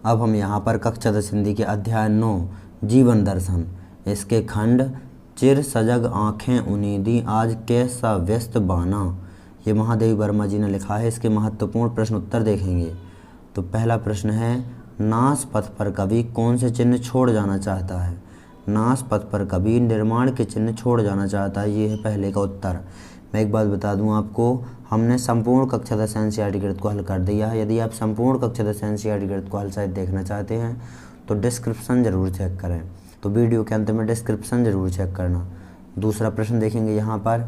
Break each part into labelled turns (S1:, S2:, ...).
S1: अब हम यहाँ पर कक्षा 10 हिंदी के अध्याय 9 जीवन दर्शन, इसके खंड चिर सजग आँखें उनीदी आज कैसा व्यस्त बाना, ये महादेवी वर्मा जी ने लिखा है। इसके महत्वपूर्ण प्रश्न उत्तर देखेंगे। तो पहला प्रश्न है, नास पथ पर कवि कौन से चिन्ह छोड़ जाना चाहता है। नास पथ पर कवि निर्माण के चिन्ह छोड़ जाना चाहता है, ये है पहले का उत्तर। मैं एक बात बता दूं आपको, हमने संपूर्ण कक्षा 10 एनसीईआरटी गणित को हल कर दिया है। यदि आप संपूर्ण कक्षा 10 एनसीईआरटी गणित को हल शायद देखना चाहते हैं तो डिस्क्रिप्शन ज़रूर चेक करें। तो वीडियो के अंत में डिस्क्रिप्शन ज़रूर चेक करना। दूसरा प्रश्न देखेंगे यहाँ पर,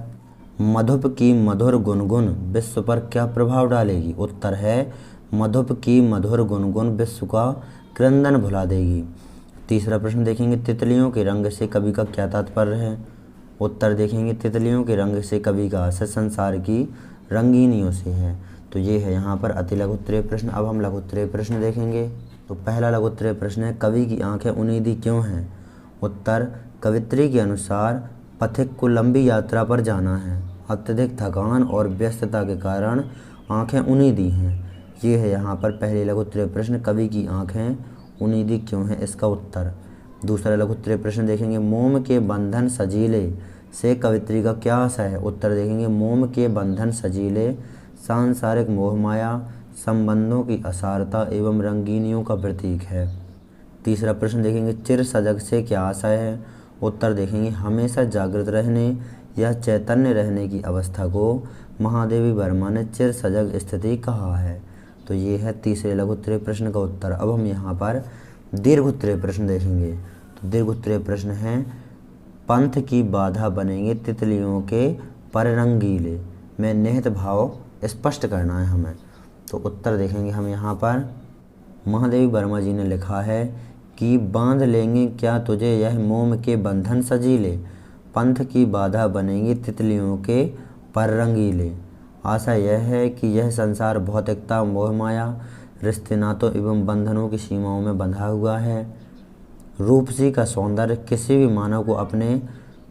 S1: मधुप की मधुर गुनगुन विश्व पर क्या प्रभाव डालेगी। उत्तर है, मधुप की मधुर गुनगुन विश्व का क्रंदन भुला देगी। तीसरा प्रश्न देखेंगे, तितलियों के रंग से कवि का क्या तात्पर्य है। उत्तर देखेंगे, तितलियों के रंग से कवि का आशय संसार की रंगीनियों से है। तो ये है यहाँ पर अति लघुत्तरीय प्रश्न। अब हम लघुत्तरीय प्रश्न देखेंगे। तो पहला लघुत्तरीय प्रश्न है, कवि की आंखें उनीदी क्यों हैं। उत्तर, कवित्री के अनुसार पथिक को लंबी यात्रा पर जाना है, अत्यधिक थकान और व्यस्तता के कारण आंखें उनीदी हैं। ये है यहाँ पर पहले लघुत्तरीय प्रश्न, कवि की आंखें उनीदी क्यों हैं, इसका उत्तर। दूसरा लघुत्तरीय प्रश्न देखेंगे, मोम के बंधन सजीले से कवित्री का क्या आशय है। उत्तर देखेंगे, मोम के बंधन सजीले सांसारिक मोहमाया, संबंधों की असारता एवं रंगीनियों का प्रतीक है। तीसरा प्रश्न देखेंगे, चिर सजग से क्या आशय है। उत्तर देखेंगे, हमेशा जागृत रहने या चैतन्य रहने की अवस्था को महादेवी वर्मा ने चिर सजग स्थिति कहा है। तो ये है तीसरे लघुत्तरीय प्रश्न का उत्तर। अब हम यहाँ पर दीर्घोत्तरीय प्रश्न देखेंगे। तो दीर्घोत्तरीय प्रश्न है, पंथ की बाधा बनेंगे तितलियों के पर रंगीले में निहित भाव स्पष्ट करना है हमें। तो उत्तर देखेंगे हम यहाँ पर, महादेवी वर्मा जी ने लिखा है कि बांध लेंगे क्या तुझे यह मोम के बंधन सजीले, पंथ की बाधा बनेंगी तितलियों के पर रंगीले। आशा यह है कि यह संसार भौतिकता, मोहमाया, रिश्ते नातों एवं बंधनों की सीमाओं में बंधा हुआ है। रूपसी का सौंदर्य किसी भी मानव को अपने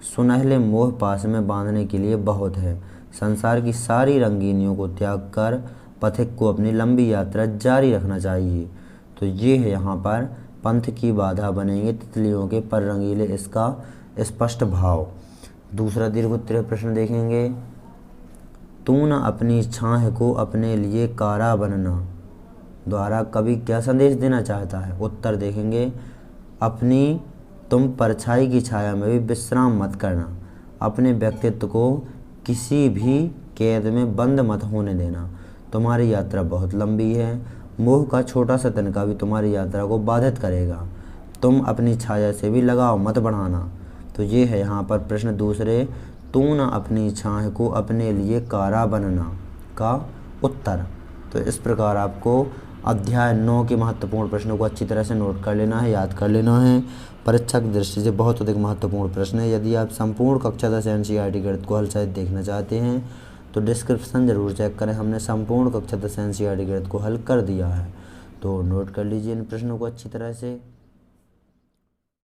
S1: सुनहले मोह पास में बांधने के लिए बहुत है। संसार की सारी रंगीनियों को त्याग कर पथिक को अपनी लंबी यात्रा जारी रखना चाहिए। तो ये है यहाँ पर, पंथ की बाधा बनेंगे तितलियों के पर रंगीले, इसका स्पष्ट भाव। दूसरा दीर्घोत्तरीय प्रश्न देखेंगे, तू न अपनी छाह को अपने लिए कारा बनना द्वारा कवि क्या संदेश देना चाहता है। उत्तर देखेंगे, अपनी तुम परछाई की छाया में भी विश्राम मत करना, अपने व्यक्तित्व को किसी भी कैद में बंद मत होने देना। तुम्हारी यात्रा बहुत लंबी है, मोह का छोटा सा तिनका भी तुम्हारी यात्रा को बाधित करेगा। तुम अपनी छाया से भी लगाव मत बढ़ाना। तो ये है यहाँ पर प्रश्न दूसरे, तू न अपनी छाह को अपने लिए कारा बनना का उत्तर। तो इस प्रकार आपको अध्याय 9 के महत्वपूर्ण प्रश्नों को अच्छी तरह से नोट कर लेना है, याद कर लेना है। परीक्षा की दृष्टि से बहुत अधिक महत्वपूर्ण प्रश्न है। यदि आप संपूर्ण कक्षा 10 एनसीईआरटी गणित को हल शायद देखना चाहते हैं तो डिस्क्रिप्शन ज़रूर चेक करें। हमने संपूर्ण कक्षा 10 एनसीईआरटी गणित को हल कर दिया है, तो नोट कर लीजिए इन प्रश्नों को अच्छी तरह से।